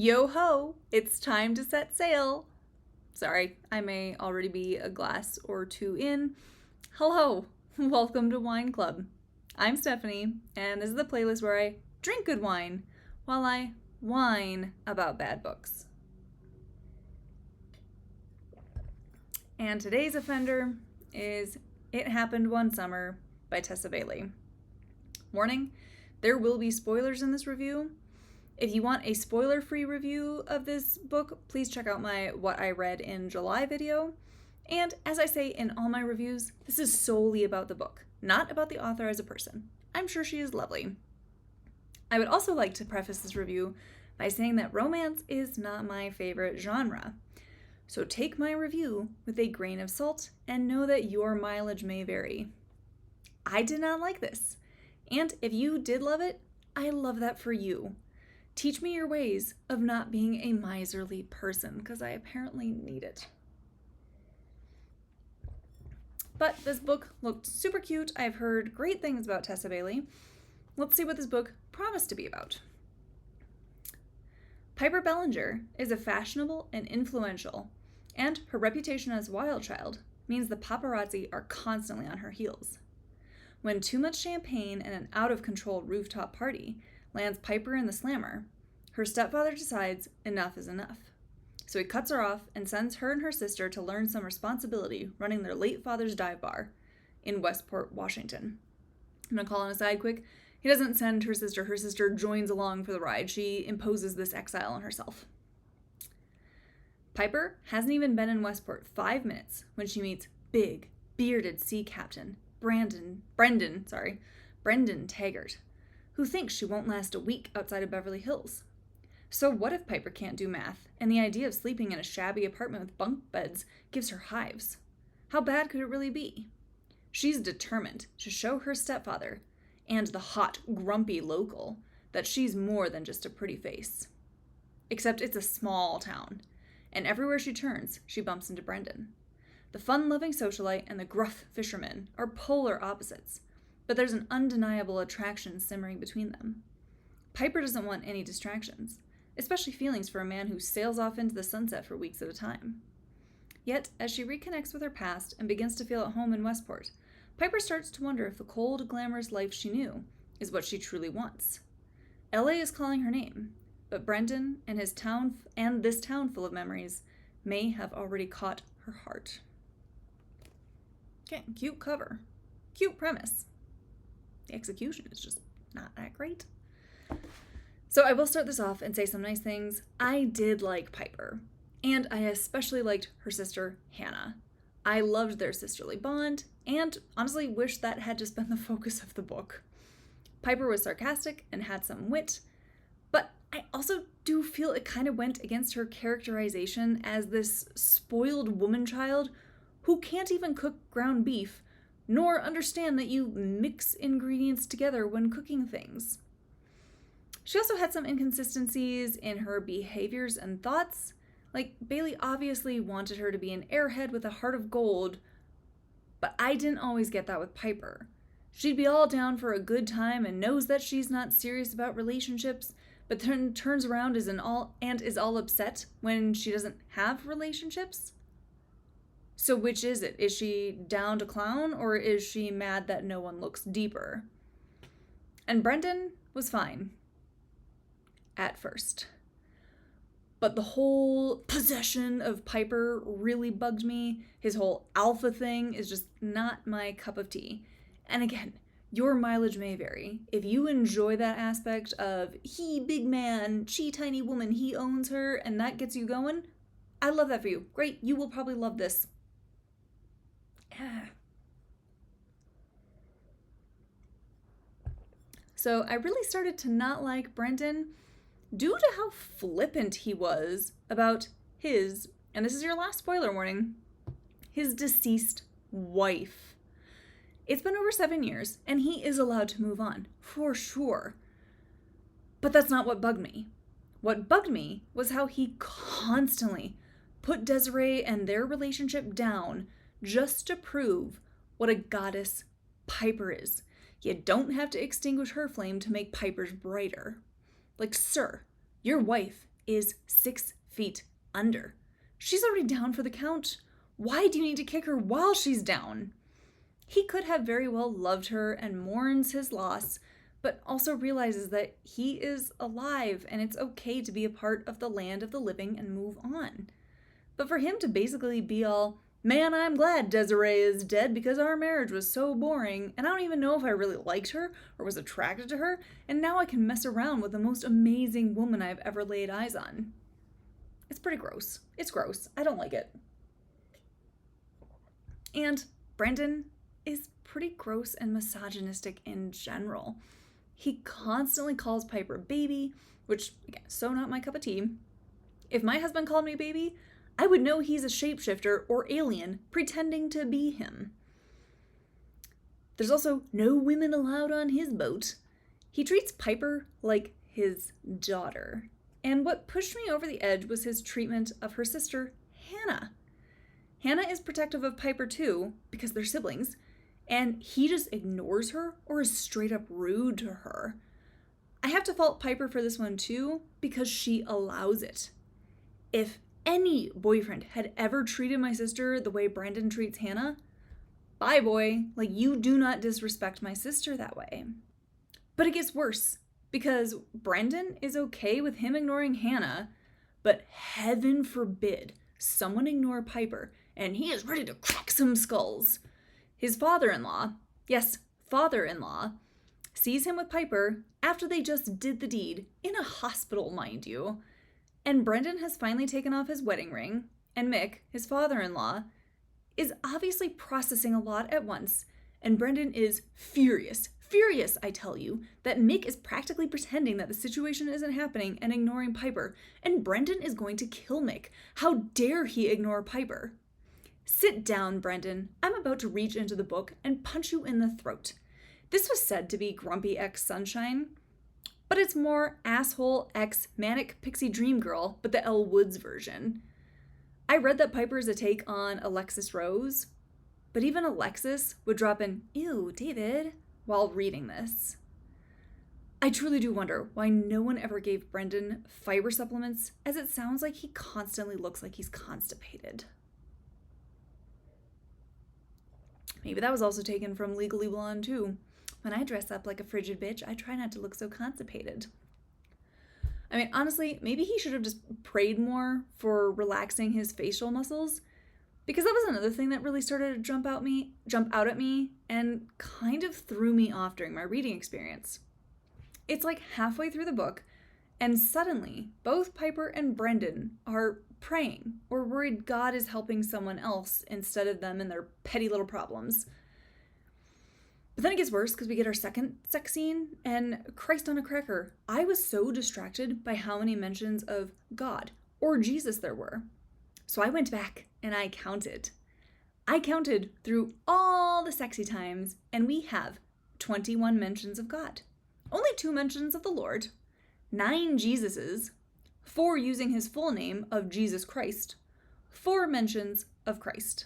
Yo ho, it's time to set sail. Sorry, I may already be a glass or two in. Hello, welcome to Wine Club. I'm Stephanie, and this is the playlist where I drink good wine while I whine about bad books. And today's offender is It Happened One Summer by Tessa Bailey. Warning, there will be spoilers in this review. If you want a spoiler-free review of this book, please check out my What I Read in July video. And as I say in all my reviews, this is solely about the book, not about the author as a person. I'm sure she is lovely. I would also like to preface this review by saying that romance is not my favorite genre. So take my review with a grain of salt and know that your mileage may vary. I did not like this. And if you did love it, I love that for you. Teach me your ways of not being a miserly person, because I apparently need it. But this book looked super cute. I've heard great things about Tessa Bailey. Let's see what this book promised to be about. Piper Bellinger is a fashionable and influential, and her reputation as a wild child means the paparazzi are constantly on her heels. When too much champagne and an out-of-control rooftop party lands Piper in the slammer, her stepfather decides enough is enough. So he cuts her off and sends her and her sister to learn some responsibility running their late father's dive bar in Westport, Washington. I'm gonna call an aside quick. He doesn't send her sister joins along for the ride. She imposes this exile on herself. Piper hasn't even been in Westport 5 minutes when she meets big, bearded sea captain Brendan Taggart, who thinks she won't last a week outside of Beverly Hills. So what if Piper can't do math, and the idea of sleeping in a shabby apartment with bunk beds gives her hives? How bad could it really be? She's determined to show her stepfather, and the hot, grumpy local, that she's more than just a pretty face. Except it's a small town, and everywhere she turns, she bumps into Brendan. The fun-loving socialite and the gruff fisherman are polar opposites, but there's an undeniable attraction simmering between them. Piper doesn't want any distractions, especially feelings for a man who sails off into the sunset for weeks at a time. Yet, as she reconnects with her past and begins to feel at home in Westport, Piper starts to wonder if the cold, glamorous life she knew is what she truly wants. LA is calling her name, but Brendan and this town full of memories may have already caught her heart. Okay, cute cover. Cute premise. The execution is just not that great. So I will start this off and say some nice things. I did like Piper, and I especially liked her sister, Hannah. I loved their sisterly bond, and honestly wish that had just been the focus of the book. Piper was sarcastic and had some wit, but I also do feel it kind of went against her characterization as this spoiled woman child who can't even cook ground beef, nor understand that you mix ingredients together when cooking things. She also had some inconsistencies in her behaviors and thoughts. Like, Bailey obviously wanted her to be an airhead with a heart of gold, but I didn't always get that with Piper. She'd be all down for a good time and knows that she's not serious about relationships, but then turns around is all upset when she doesn't have relationships. So which is it? Is she down to clown, or is she mad that no one looks deeper? And Brendan was fine. At first. But the whole possession of Piper really bugged me. His whole alpha thing is just not my cup of tea. And again, your mileage may vary. If you enjoy that aspect of he big man, she tiny woman, he owns her, and that gets you going, I love that for you. Great, you will probably love this. So I really started to not like Brendan due to how flippant he was about his, and this is your last spoiler warning, his deceased wife. It's been over 7 years, and he is allowed to move on, for sure. But that's not what bugged me. What bugged me was how he constantly put Desiree and their relationship down just to prove what a goddess Piper is. You don't have to extinguish her flame to make Piper's brighter. Like, sir, your wife is 6 feet under. She's already down for the count. Why do you need to kick her while she's down? He could have very well loved her and mourns his loss, but also realizes that he is alive and it's okay to be a part of the land of the living and move on. But for him to basically be all, man, I'm glad Desiree is dead because our marriage was so boring, and I don't even know if I really liked her or was attracted to her, and now I can mess around with the most amazing woman I've ever laid eyes on. It's pretty gross. It's gross. I don't like it. And Brendan is pretty gross and misogynistic in general. He constantly calls Piper baby, which, again, so not my cup of tea. If my husband called me baby, I would know he's a shapeshifter or alien pretending to be him. There's also no women allowed on his boat. He treats Piper like his daughter. And what pushed me over the edge was his treatment of her sister, Hannah. Hannah is protective of Piper too, because they're siblings, and he just ignores her or is straight up rude to her. I have to fault Piper for this one too, because she allows it. If any boyfriend had ever treated my sister the way Brendan treats Hannah, bye boy, like you do not disrespect my sister that way. But it gets worse, because Brendan is okay with him ignoring Hannah, but heaven forbid someone ignore Piper, and he is ready to crack some skulls. His father-in-law, yes, father-in-law, sees him with Piper after they just did the deed, in a hospital, mind you. And Brendan has finally taken off his wedding ring, and Mick, his father-in-law, is obviously processing a lot at once, and Brendan is furious, I tell you, that Mick is practically pretending that the situation isn't happening and ignoring Piper, and Brendan is going to kill Mick. How dare he ignore Piper? Sit down, Brendan. I'm about to reach into the book and punch you in the throat. This was said to be Grumpy X Sunshine, but it's more asshole X manic pixie dream girl, but the Elle Woods version. I read that Piper is a take on Alexis Rose, but even Alexis would drop an "Ew, David," while reading this. I truly do wonder why no one ever gave Brendan fiber supplements, as it sounds like he constantly looks like he's constipated. Maybe that was also taken from Legally Blonde too. When I dress up like a frigid bitch, I try not to look so constipated. I mean, honestly, maybe he should have just prayed more for relaxing his facial muscles, because that was another thing that really started to jump out at me and kind of threw me off during my reading experience. It's like halfway through the book, and suddenly both Piper and Brendan are praying or worried God is helping someone else instead of them and their petty little problems. But then it gets worse because we get our second sex scene, and Christ on a cracker, I was so distracted by how many mentions of God or Jesus there were. So I went back and I counted. I counted through all the sexy times, and we have 21 mentions of God, only 2 mentions of the Lord, 9 Jesuses, 4 using his full name of Jesus Christ, 4 mentions of Christ.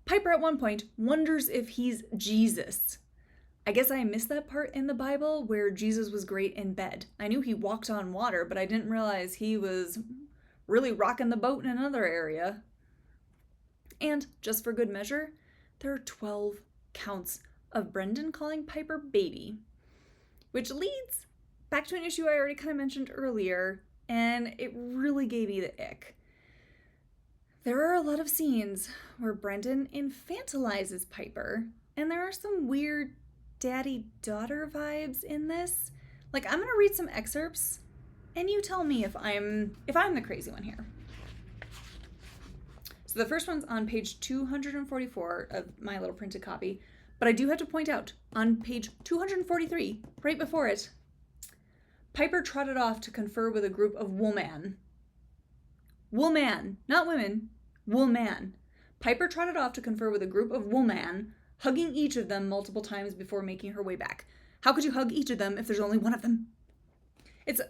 Piper at one point wonders if he's Jesus. I guess I missed that part in the Bible where Jesus was great in bed. I knew he walked on water, but I didn't realize he was really rocking the boat in another area. And just for good measure, there are 12 counts of Brendan calling Piper baby, which leads back to an issue I already kind of mentioned earlier, and it really gave me the ick. There are a lot of scenes where Brendan infantilizes Piper, and there are some weird daddy-daughter vibes in this. Like, I'm gonna read some excerpts, and you tell me if I'm the crazy one here. So the first one's on page 244 of my little printed copy, but I do have to point out, on page 243, right before it, Piper trotted off to confer with a group of woman. Woman, not women, woman. Piper trotted off to confer with a group of woman, hugging each of them multiple times before making her way back. How could you hug each of them if there's only one of them?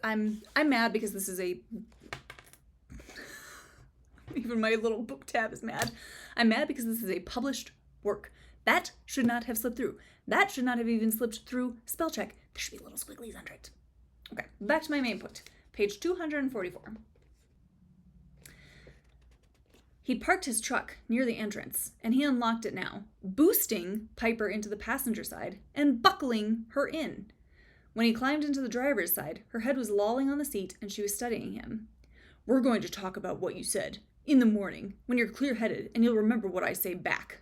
I'm mad because this is a... Even my little book tab is mad. I'm mad because this is a published work. That should not have slipped through. That should not have even slipped through spell check. There should be little squigglies under it. Okay, back to my main point. Page 244. He'd parked his truck near the entrance, and he unlocked it now, boosting Piper into the passenger side and buckling her in. When he climbed into the driver's side, her head was lolling on the seat and she was studying him. "We're going to talk about what you said in the morning when you're clear-headed and you'll remember what I say back."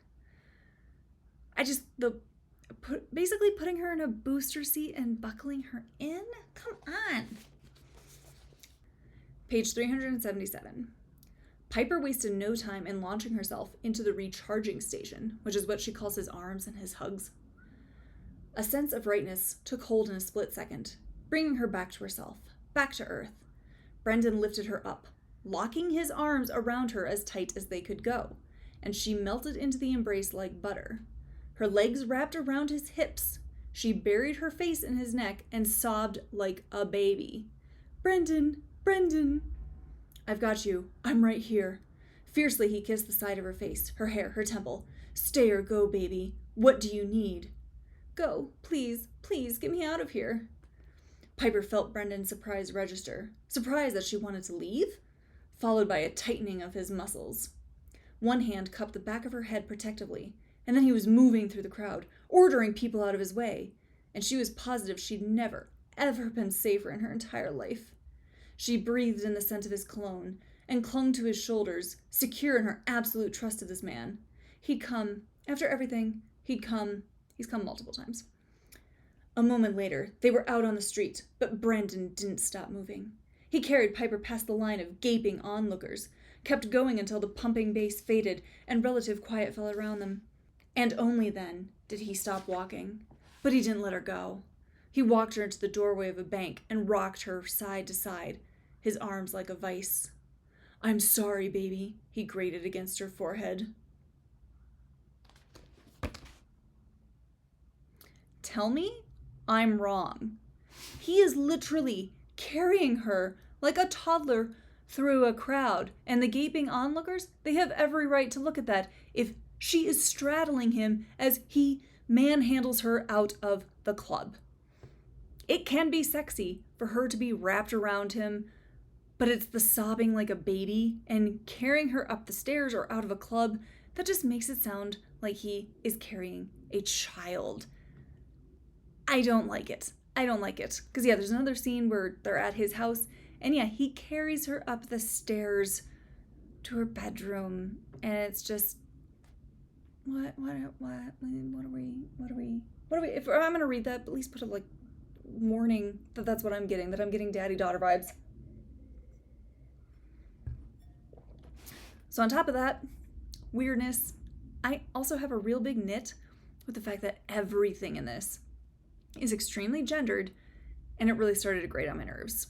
Basically putting her in a booster seat and buckling her in? Come on. Page 377. Piper wasted no time in launching herself into the recharging station, which is what she calls his arms and his hugs. A sense of rightness took hold in a split second, bringing her back to herself, back to earth. Brendan lifted her up, locking his arms around her as tight as they could go, and she melted into the embrace like butter. Her legs wrapped around his hips. She buried her face in his neck and sobbed like a baby. "Brendan, Brendan." "I've got you. I'm right here." Fiercely he kissed the side of her face, her hair, her temple. "Stay or go, baby. What do you need?" "Go, please, please, get me out of here." Piper felt Brendan's surprise register, surprise that she wanted to leave, followed by a tightening of his muscles. One hand cupped the back of her head protectively, and then he was moving through the crowd, ordering people out of his way, and she was positive she'd never, ever been safer in her entire life. She breathed in the scent of his cologne and clung to his shoulders, secure in her absolute trust of this man. He'd come. After everything, he'd come. He's come multiple times. A moment later, they were out on the street, but Brendan didn't stop moving. He carried Piper past the line of gaping onlookers, kept going until the pumping bass faded and relative quiet fell around them. And only then did he stop walking. But he didn't let her go. He walked her into the doorway of a bank and rocked her side to side, his arms like a vice. "I'm sorry, baby," he grated against her forehead. Tell me I'm wrong. He is literally carrying her like a toddler through a crowd, and the gaping onlookers, they have every right to look at that if she is straddling him as he manhandles her out of the club. It can be sexy for her to be wrapped around him, but it's the sobbing like a baby and carrying her up the stairs or out of a club that just makes it sound like he is carrying a child. I don't like it. Because, there's another scene where they're at his house, and he carries her up the stairs to her bedroom, and it's just, what are we, if I'm going to read that, at least put a, warning that that's what I'm getting, that I'm getting daddy-daughter vibes. So on top of that, weirdness, I also have a real big nit with the fact that everything in this is extremely gendered, and it really started to grate on my nerves.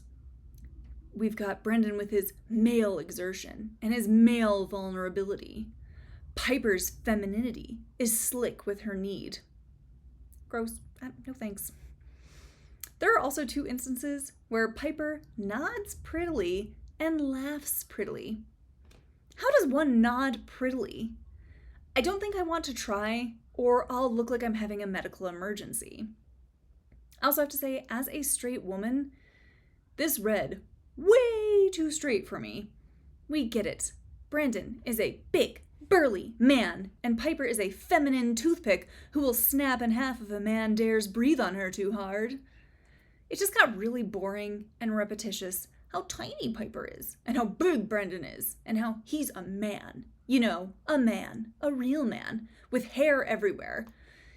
We've got Brendan with his male exertion and his male vulnerability. Piper's femininity is slick with her need. Gross. No thanks. There are also two instances where Piper nods prettily and laughs prettily. How does one nod prettily? I don't think I want to try, or I'll look like I'm having a medical emergency. I also have to say, as a straight woman, this read way too straight for me. We get it. Brandon is a big, burly man, and Piper is a feminine toothpick who will snap in half if a man dares breathe on her too hard. It just got really boring and repetitious how tiny Piper is, and how big Brendan is, and how he's a man. A man, a real man, with hair everywhere.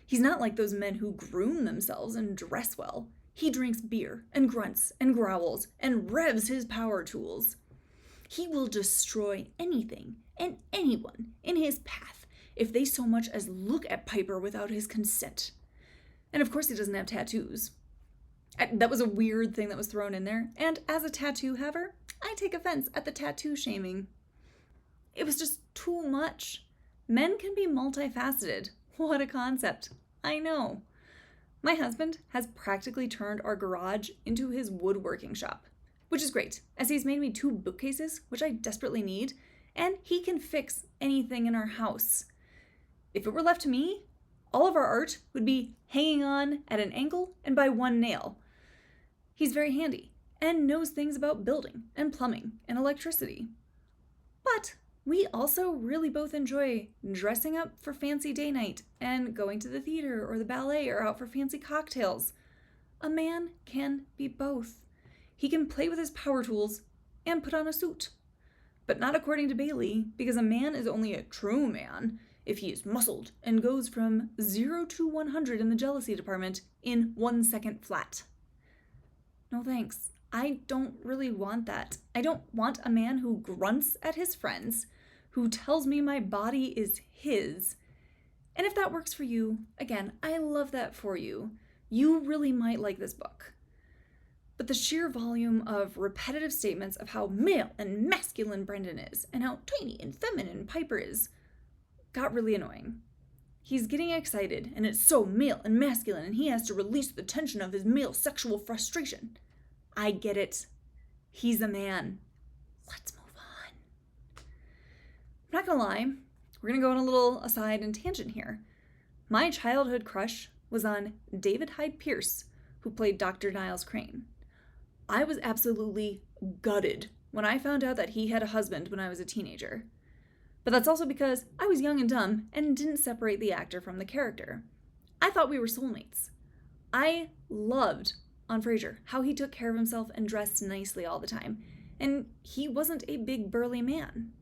He's not like those men who groom themselves and dress well. He drinks beer and grunts and growls and revs his power tools. He will destroy anything and anyone in his path if they so much as look at Piper without his consent. And of course he doesn't have tattoos. That was a weird thing that was thrown in there, and as a tattoo haver, I take offense at the tattoo shaming. It was just too much. Men can be multifaceted. What a concept. I know. My husband has practically turned our garage into his woodworking shop, which is great, as he's made me 2 bookcases, which I desperately need, and he can fix anything in our house. If it were left to me, all of our art would be hanging on at an angle and by one nail. He's very handy, and knows things about building and plumbing and electricity. But we also really both enjoy dressing up for fancy day night and going to the theater or the ballet or out for fancy cocktails. A man can be both. He can play with his power tools and put on a suit. But not according to Bailey, because a man is only a true man if he is muscled and goes from 0 to 100 in the jealousy department in 1 second flat. No thanks. I don't really want that. I don't want a man who grunts at his friends, who tells me my body is his. And if that works for you, again, I love that for you. You really might like this book. But the sheer volume of repetitive statements of how male and masculine Brendan is, and how tiny and feminine Piper is, got really annoying. He's getting excited, and it's so male and masculine, and he has to release the tension of his male sexual frustration. I get it. He's a man. Let's move on. I'm not gonna lie, we're gonna go on a little aside and tangent here. My childhood crush was on David Hyde Pierce, who played Dr. Niles Crane. I was absolutely gutted when I found out that he had a husband when I was a teenager. But that's also because I was young and dumb and didn't separate the actor from the character. I thought we were soulmates. I loved, on Frasier, how he took care of himself and dressed nicely all the time, and he wasn't a big burly man.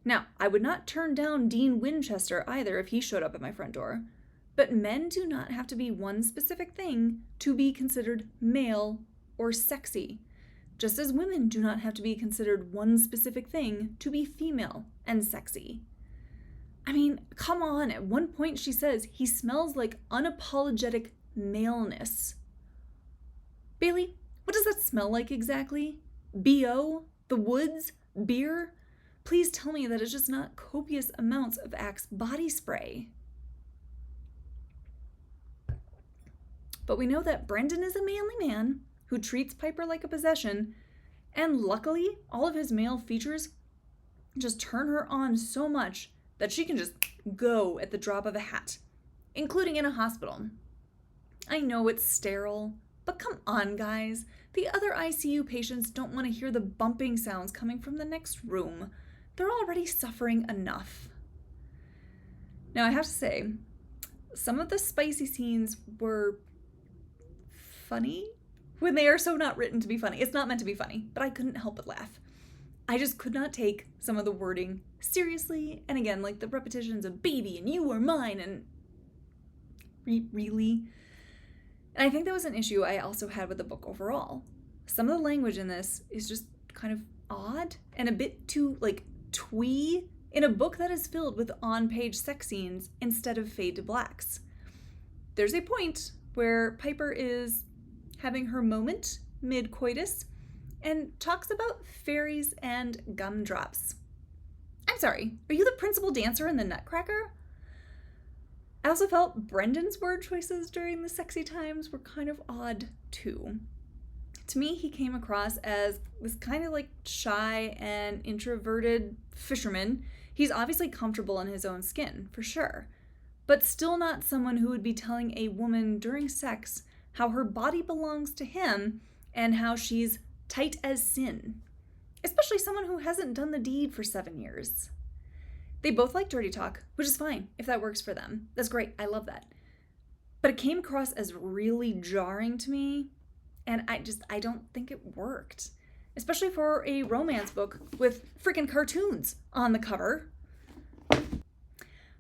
Now, I would not turn down Dean Winchester either if he showed up at my front door, but men do not have to be one specific thing to be considered male or sexy, just as women do not have to be considered one specific thing to be female and sexy. I mean, come on, at one point she says he smells like unapologetic maleness. Bailey, what does that smell like exactly? BO? The woods? Beer? Please tell me that it's just not copious amounts of Axe body spray. But we know that Brendan is a manly man who treats Piper like a possession, and luckily, all of his male features just turn her on so much that she can just go at the drop of a hat, including in a hospital. I know it's sterile, but come on, guys. The other ICU patients don't want to hear the bumping sounds coming from the next room. They're already suffering enough. Now, I have to say, some of the spicy scenes were funny when they are so not written to be funny. It's not meant to be funny, but I couldn't help but laugh. I just could not take some of the wording seriously. And again, like the repetitions of baby and you are mine and really. And I think that was an issue I also had with the book overall. Some of the language in this is just kind of odd and a bit too twee in a book that is filled with on-page sex scenes instead of fade to blacks. There's a point where Piper is having her moment mid-coitus and talks about fairies and gumdrops. I'm sorry, are you the principal dancer in the Nutcracker? I also felt Brendan's word choices during the sexy times were kind of odd too. To me, he came across as this kind of shy and introverted fisherman. He's obviously comfortable in his own skin, for sure, but still not someone who would be telling a woman during sex how her body belongs to him and how she's tight as sin, especially someone who hasn't done the deed for 7 years. They both like dirty talk, which is fine if that works for them. That's great. I love that. But it came across as really jarring to me, and I don't think it worked, especially for a romance book with freaking cartoons on the cover.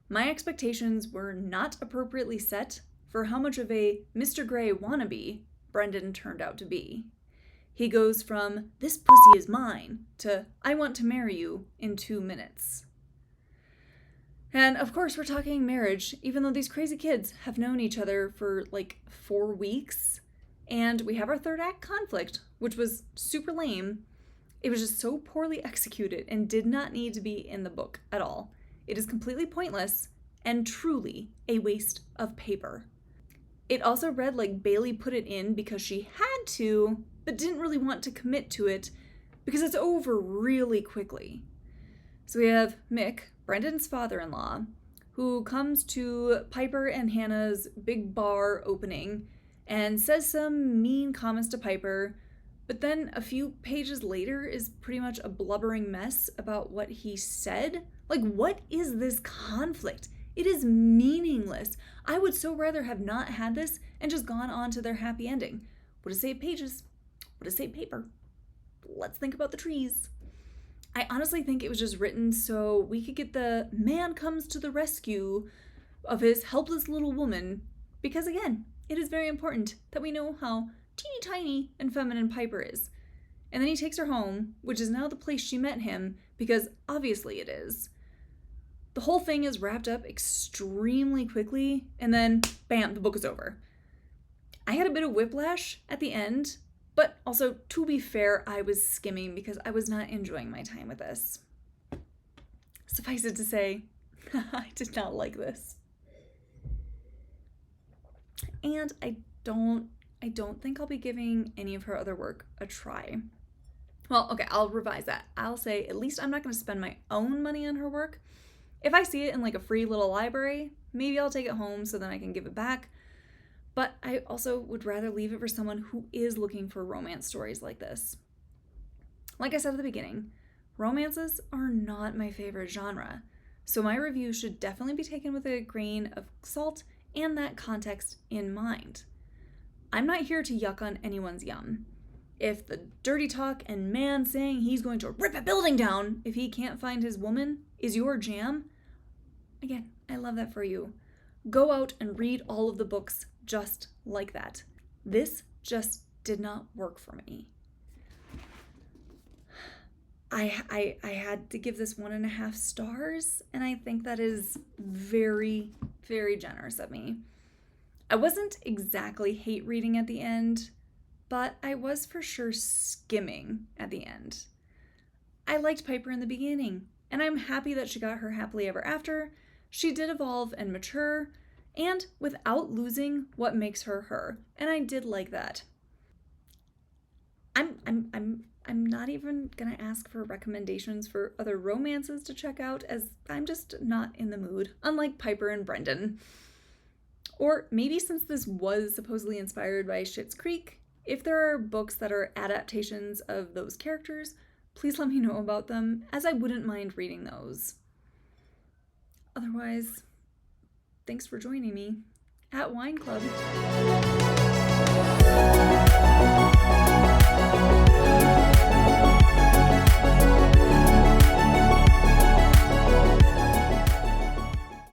My expectations were not appropriately set for how much of a Mr. Grey wannabe Brendan turned out to be. He goes from, this pussy is mine, to, I want to marry you in 2 minutes. And of course we're talking marriage, even though these crazy kids have known each other for 4 weeks. And we have our third act conflict, which was super lame. It was just so poorly executed and did not need to be in the book at all. It is completely pointless and truly a waste of paper. It also read like Bailey put it in because she had to, but didn't really want to commit to it because it's over really quickly. So we have Mick, Brendan's father-in-law, who comes to Piper and Hannah's big bar opening and says some mean comments to Piper, But then a few pages later is pretty much a blubbering mess about what he said. Like, what is this conflict? It is meaningless. I would so rather have not had this and just gone on to their happy ending. Would have saved pages. Would have saved paper. Let's think about the trees. I honestly think it was just written so we could get the man comes to the rescue of his helpless little woman, because again, it is very important that we know how teeny tiny and feminine Piper is. And then he takes her home, which is now the place she met him, because obviously it is. The whole thing is wrapped up extremely quickly, and then bam, the book is over. I had a bit of whiplash at the end, but also, to be fair, I was skimming because I was not enjoying my time with this. Suffice it to say, I did not like this. And I don't think I'll be giving any of her other work a try. Well, okay, I'll revise that. I'll say at least I'm not going to spend my own money on her work. If I see it in like a free little library, maybe I'll take it home so then I can give it back. But I also would rather leave it for someone who is looking for romance stories like this. Like I said at the beginning, romances are not my favorite genre, so my review should definitely be taken with a grain of salt and that context in mind. I'm not here to yuck on anyone's yum. If the dirty talk and man saying he's going to rip a building down if he can't find his woman is your jam, again, I love that for you. Go out and read all of the books just like that. This just did not work for me. I had to give this 1.5 stars, and I think that is very, very generous of me. I wasn't exactly hate reading at the end, but I was for sure skimming at the end. I liked Piper in the beginning, and I'm happy that she got her happily ever after. She did evolve and mature, and without losing what makes her her, and I did like that. I'm not even gonna ask for recommendations for other romances to check out, as I'm just not in the mood, unlike Piper and Brendan. Or maybe since this was supposedly inspired by Schitt's Creek, if there are books that are adaptations of those characters, please let me know about them, as I wouldn't mind reading those. Otherwise, thanks for joining me at Wine Club.